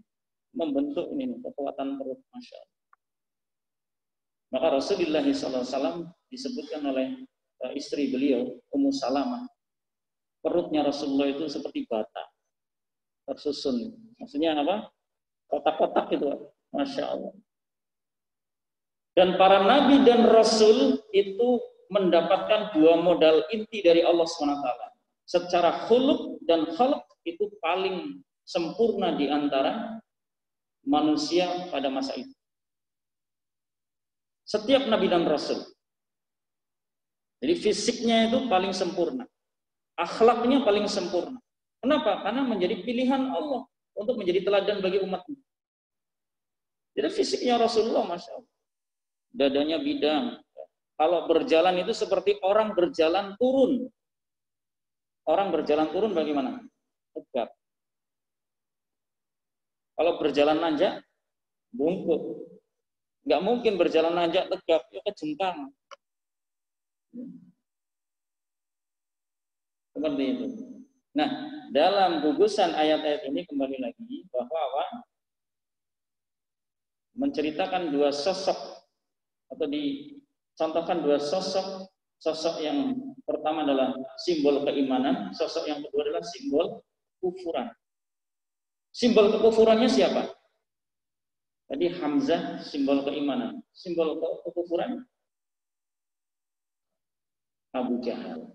membentuk ini kekuatan perut, Masya Allah. Maka Rasulullah SAW disebutkan oleh istri beliau, Ummu Salamah, perutnya Rasulullah itu seperti bata tersusun. Maksudnya apa? Kotak-kotak gitu, Masya Allah. Dan para nabi dan rasul itu mendapatkan 2 modal inti dari Allah SWT. Secara khuluq dan khalq itu paling sempurna di antara manusia pada masa itu. Setiap nabi dan rasul. Jadi fisiknya itu paling sempurna. Akhlaknya paling sempurna. Kenapa? Karena menjadi pilihan Allah untuk menjadi teladan bagi umatnya. Jadi fisiknya Rasulullah, Masya Allah. Dadanya bidang. Kalau berjalan itu seperti orang berjalan turun. Orang berjalan turun bagaimana? Tegap. Kalau berjalan nanjak, bungkuk. Nggak mungkin berjalan nanjak tegap, ya kejengkang. Seperti itu. Nah, dalam gugusan ayat-ayat ini kembali lagi bahwa menceritakan 2 sosok atau dicontohkan 2 sosok yang pertama adalah simbol keimanan, sosok yang kedua adalah simbol kekufuran. Simbol kekufurannya siapa? Tadi Hamzah simbol keimanan, simbol kekufuran Abu Jahal.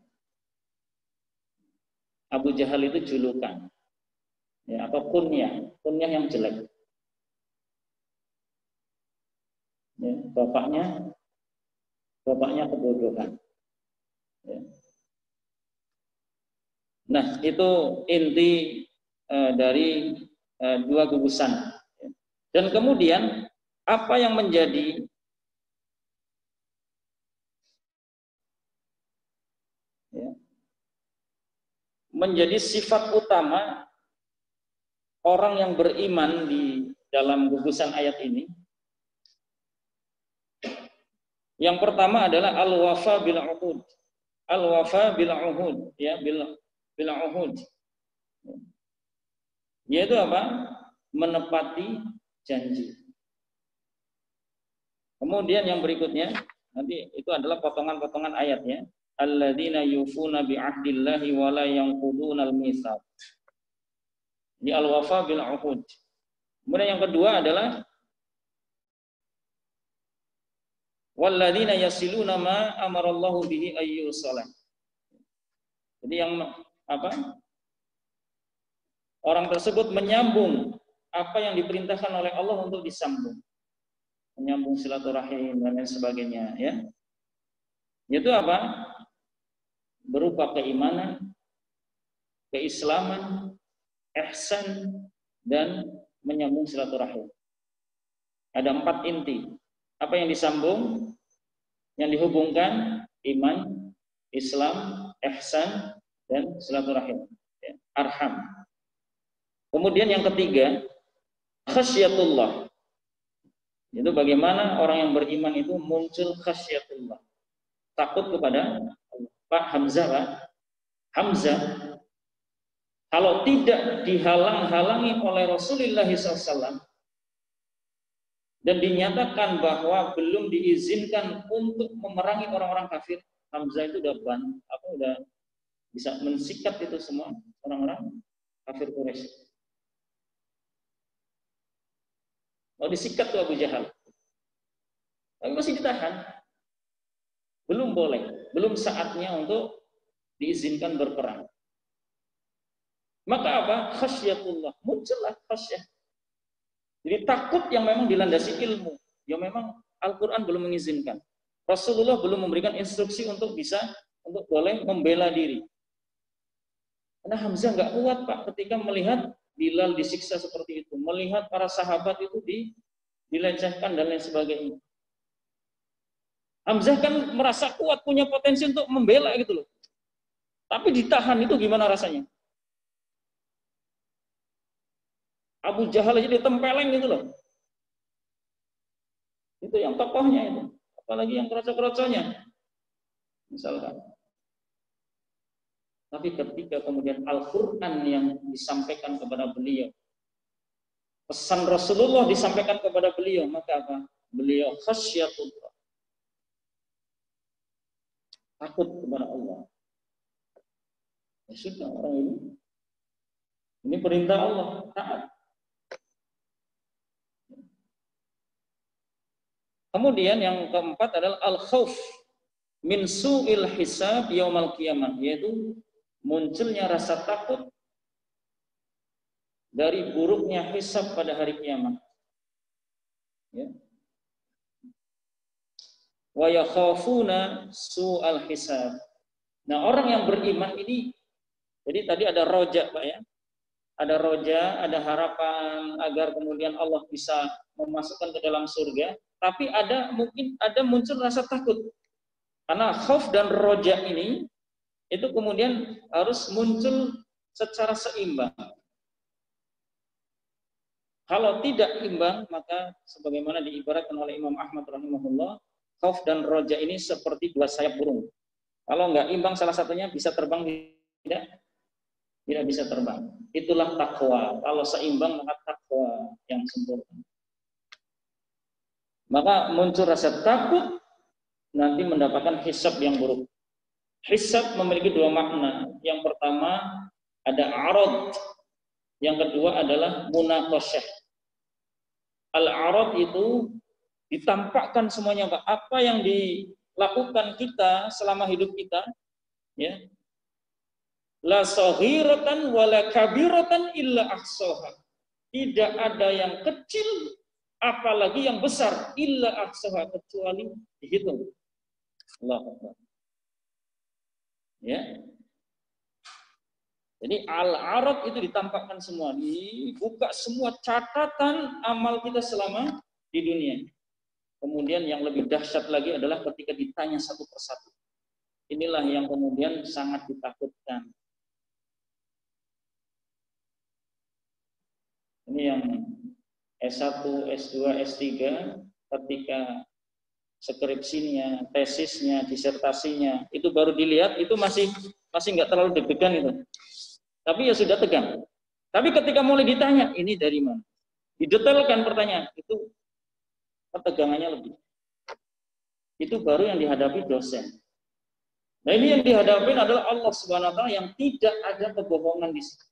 Abu Jahal itu julukan, ya, atau kunyah yang jelek. Ya, bapaknya kebodohan. Ya. Nah, itu inti dari 2 gugusan. Dan kemudian apa yang menjadi sifat utama orang yang beriman di dalam gugusan ayat ini? Yang pertama adalah al-wafa bil uhud. Al-wafa bil uhud, ya, bil uhud. Yaitu apa? Menepati janji. Kemudian yang berikutnya, nanti itu adalah potongan-potongan ayatnya. Alladzina yufuna bi ahdillahi wa la yanqudunal mitsaq. Di al-wafa bil uhud. Kemudian yang kedua adalah walladzina yasiluna ma amarallahu bihi ayyusalah. Jadi yang apa? Orang tersebut menyambung apa yang diperintahkan oleh Allah untuk disambung. Menyambung silaturahim dan lain sebagainya, ya. Itu apa? Berupa keimanan, keislaman, ihsan, dan menyambung silaturahim. Ada 4 inti. Apa yang disambung? Yang dihubungkan iman, Islam, ihsan, dan silaturahim. Ya, arham. Kemudian yang ketiga, khasyatullah. Itu bagaimana orang yang beriman itu muncul khasyatullah. Takut kepada Allah. Pak Hamzah, Pak. Hamzah Kalau tidak dihalang-halangi oleh Rasulullah SAW dan dinyatakan bahwa belum diizinkan untuk memerangi orang-orang kafir, Hamzah itu udah bisa mensikat itu semua orang-orang kafir Quraisy. Mau disikat tuh Abu Jahal, tapi masih ditahan. Belum boleh, belum saatnya untuk diizinkan berperang. Maka apa? Khasyatullah, muncullah khasyah. Jadi takut yang memang dilandasi ilmu, yang memang Al-Quran belum mengizinkan. Rasulullah belum memberikan instruksi untuk boleh membela diri. Karena Hamzah nggak kuat Pak ketika melihat Bilal disiksa seperti itu, melihat para sahabat itu dilecehkan dan lain sebagainya. Hamzah kan merasa kuat, punya potensi untuk membela gitu loh. Tapi ditahan itu gimana rasanya? Abu Jahal aja ditempeleng gitu loh. Itu yang tokohnya itu. Apalagi yang kroco-kroconya. Misalkan. Tapi ketika kemudian Al-Quran yang disampaikan kepada beliau, pesan Rasulullah disampaikan kepada beliau, maka apa? Beliau khasyatullah. Takut kepada Allah. Ya sudah, orang ini perintah Allah, taat. Kemudian yang keempat adalah al-khauf min su'il hisab yaumal qiyamah, yaitu munculnya rasa takut dari buruknya hisab pada hari kiamat. Ya. Wa yakhafuna su'al hisab. Nah, orang yang beriman ini, jadi tadi ada roja Pak ya. Ada roja, ada harapan agar kemudian Allah bisa memasukkan ke dalam surga. Tapi mungkin ada muncul rasa takut. Karena khauf dan roja ini, itu kemudian harus muncul secara seimbang. Kalau tidak imbang, maka sebagaimana diibaratkan oleh Imam Ahmad rahimahullah, khauf dan roja ini seperti dua sayap burung. Kalau nggak imbang salah satunya bisa terbang, tidak bisa terbang. Itulah takwa. Kalau seimbang maka takwa yang sempurna. Maka muncul rasa takut, nanti mendapatkan hisab yang buruk. Hisab memiliki dua makna. Yang pertama ada arad, yang kedua adalah munaqasyah. Al-arad itu ditampakkan semuanya Pak. Apa yang dilakukan kita selama hidup kita, ya. La saghiratan wala kabiratan illa ahsaha. Tidak ada yang kecil apalagi yang besar illa ahsaha, kecuali dihitung. Allahu Akbar. Ya. Jadi al-arad itu ditampakkan semua, dibuka semua catatan amal kita selama di dunia. Kemudian yang lebih dahsyat lagi adalah ketika ditanya satu persatu. Inilah yang kemudian sangat ditakutkan. Ini yang S1, S2, S3 ketika skripsinya, tesisnya, disertasinya itu baru dilihat, itu masih nggak terlalu deg-degan itu. Tapi ya sudah tegang. Tapi ketika mulai ditanya, ini dari mana? Didetailkan pertanyaan, itu ketegangannya lebih. Itu baru yang dihadapi dosen. Nah ini yang dihadapi adalah Allah Subhanahu wa Ta'ala yang tidak ada kebohongan di situ.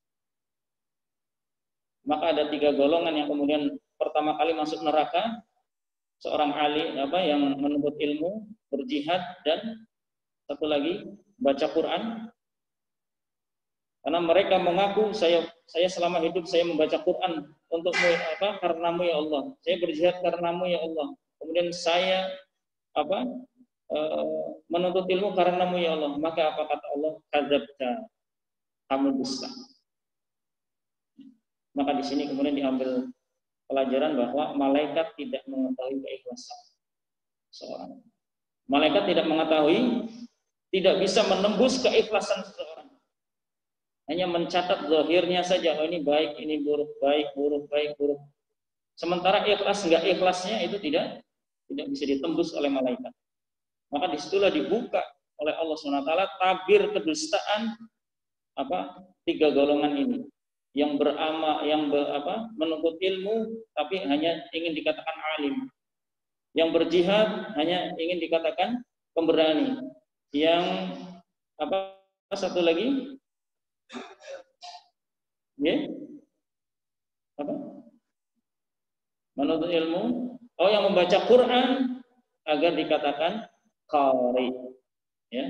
Maka ada 3 golongan yang kemudian pertama kali masuk neraka, seorang alim yang menuntut ilmu, berjihad, dan satu lagi baca Quran. Karena mereka mengaku saya selama hidup saya membaca Quran untukmu karenamu ya Allah. Saya berjihad karenamu ya Allah. Kemudian saya menuntut ilmu karenamu ya Allah. Maka apa kata Allah? Kadzabta, kamu dusta. Maka di sini kemudian diambil pelajaran bahwa malaikat tidak mengetahui keikhlasan seorang. Malaikat tidak mengetahui, tidak bisa menembus keikhlasan seseorang. Hanya mencatat zahirnya saja, oh ini baik, ini buruk, baik, buruk, baik, buruk. Sementara ikhlas enggak ikhlasnya itu tidak bisa ditembus oleh malaikat. Maka disitulah dibuka oleh Allah SWT tabir kedustaan tiga golongan ini, yang menuntut ilmu tapi hanya ingin dikatakan alim, yang berjihad hanya ingin dikatakan pemberani, yang satu lagi, menuntut ilmu, yang membaca Quran agar dikatakan qari, ya.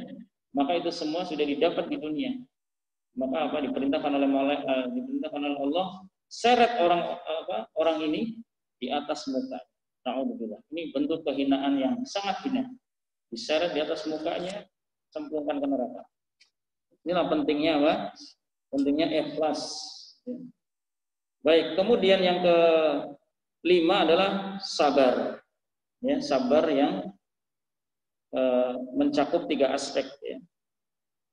Maka itu semua sudah didapat di dunia. Maka diperintahkan oleh Allah, seret orang ini di atas muka. Na'udzubillah. Ini bentuk kehinaan yang sangat hina. Diseret di atas mukanya, cemplungkan ke neraka. Inilah pentingnya Pentingnya ikhlas. Baik, kemudian yang kelima adalah sabar. Ya, sabar yang mencakup tiga aspek, ya.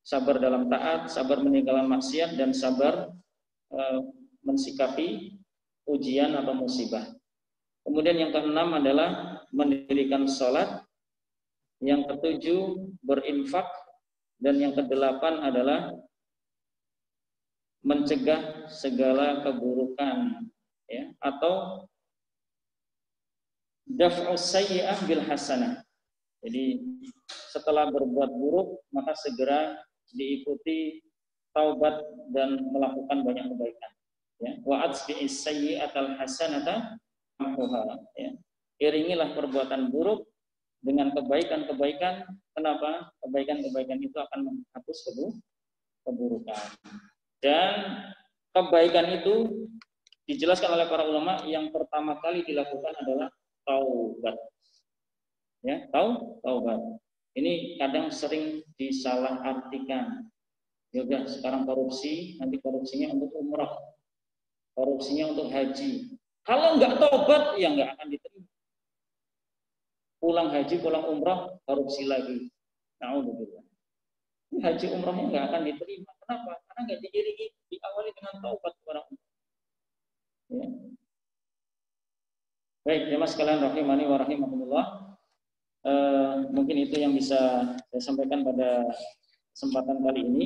Sabar dalam taat, sabar meninggalkan maksiat, dan sabar mensikapi ujian atau musibah. Kemudian yang keenam adalah mendirikan sholat, yang ketujuh berinfak, dan yang kedelapan adalah mencegah segala keburukan, ya, atau daf'us sayyi'ah bil hasanah. Jadi setelah berbuat buruk maka segera diikuti taubat dan melakukan banyak kebaikan. Ya, wa atbi'is sayyi'atal hasanata tamhuha. Ya. Iringilah perbuatan buruk dengan kebaikan-kebaikan. Kenapa? Kebaikan-kebaikan itu akan menghapus keburukan. Dan kebaikan itu dijelaskan oleh para ulama, yang pertama kali dilakukan adalah taubat. Ya, taubat. Ini kadang sering disalahartikan. Ya udah, sekarang korupsi, nanti korupsinya untuk umrah, korupsinya untuk haji. Kalau nggak taubat, ya nggak akan diterima. Pulang haji, pulang umrah, korupsi lagi. Na'udzubillah. Haji umrahnya nggak akan diterima. Kenapa? Karena nggak diiringi, diawali dengan taubat kepada Allah. Ya. Baik, jemaah sekalian rahimani wa rahimakumullah. Mungkin itu yang bisa saya sampaikan pada kesempatan kali ini.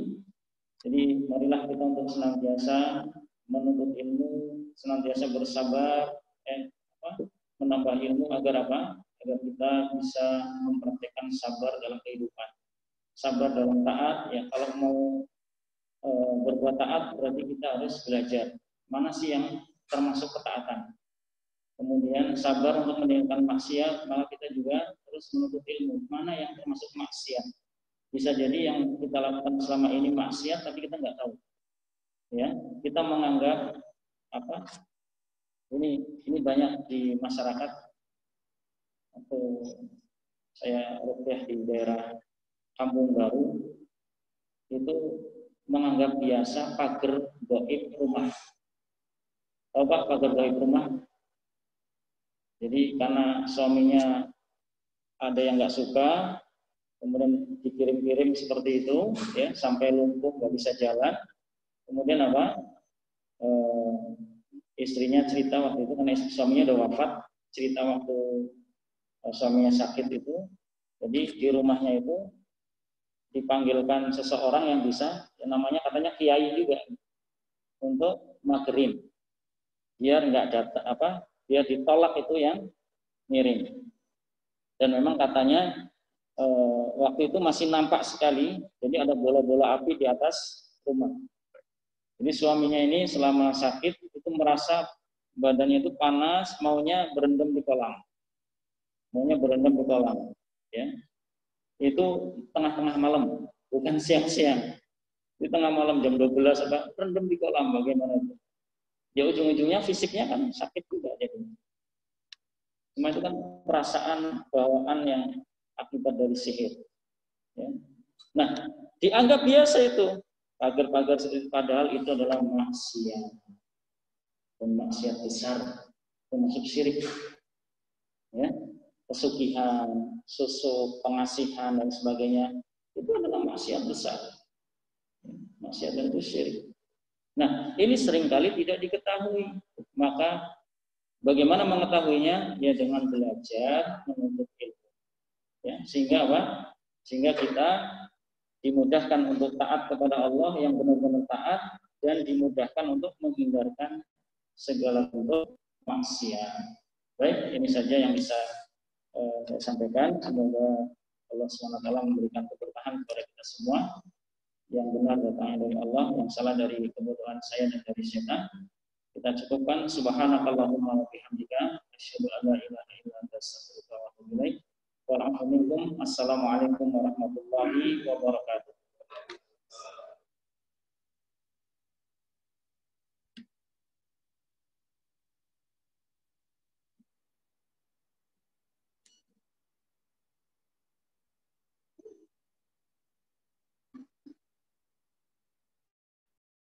Jadi marilah kita untuk senantiasa menuntut ilmu, senantiasa bersabar, menambah ilmu agar agar kita bisa mempraktikkan sabar dalam kehidupan, sabar dalam taat. Ya, kalau mau berbuat taat berarti kita harus belajar mana sih yang termasuk ketaatan. Kemudian sabar untuk meninggalkan maksiat, maka kita juga terus menuntut ilmu mana yang termasuk maksiat. Bisa jadi yang kita lakukan selama ini maksiat tapi kita nggak tahu. Ya, kita menganggap ini banyak di masyarakat, atau saya rukyah di daerah Kampung Baru itu menganggap biasa pagar gaib rumah. Tahu Pak pagar gaib rumah? Jadi karena suaminya ada yang nggak suka, kemudian dikirim-kirim seperti itu, ya, sampai lumpuh nggak bisa jalan. Kemudian istrinya cerita waktu itu, karena suaminya udah wafat, cerita waktu suaminya sakit itu. Jadi di rumahnya itu dipanggilkan seseorang yang bisa, yang namanya katanya kiai juga, untuk magerin, biar nggak datang biar ditolak itu yang ngirim. Dan memang katanya waktu itu masih nampak sekali, jadi ada bola-bola api di atas rumah. Jadi suaminya ini selama sakit itu merasa badannya itu panas, maunya berendam di kolam. Ya. Itu tengah-tengah malam, bukan siang-siang. Di tengah malam jam 12 berendam di kolam, bagaimana itu? Ya ujung-ujungnya fisiknya kan sakit juga jadi. Cuma itu kan perasaan bawaan yang akibat dari sihir. Ya. Nah, dianggap biasa itu pagar-pagar seperti, padahal itu adalah maksiat, dan maksiat besar, termasuk syirik. Ya, pesugihan, susuk, pengasihan dan sebagainya itu adalah maksiat besar. Maksiat dan itu syirik. Nah, ini seringkali tidak diketahui. Maka bagaimana mengetahuinya? Ya dengan belajar, menuntut ilmu. Ya, sehingga kita dimudahkan untuk taat kepada Allah yang benar-benar taat, dan dimudahkan untuk menghindarkan segala bentuk maksiat. Baik, ini saja yang bisa saya sampaikan. Semoga Allah SWT memberikan keberkahan kepada kita semua. Yang benar datangnya dari Allah, yang salah dari kebutuhan saya dan dari syaitan. Kita cukupkan. Subhanakallahumma wa bihamdika asyhadu an la ilaha illa anta astaghfiruka wa atubu ilaik. Assalamualaikum warahmatullahi wabarakatuh.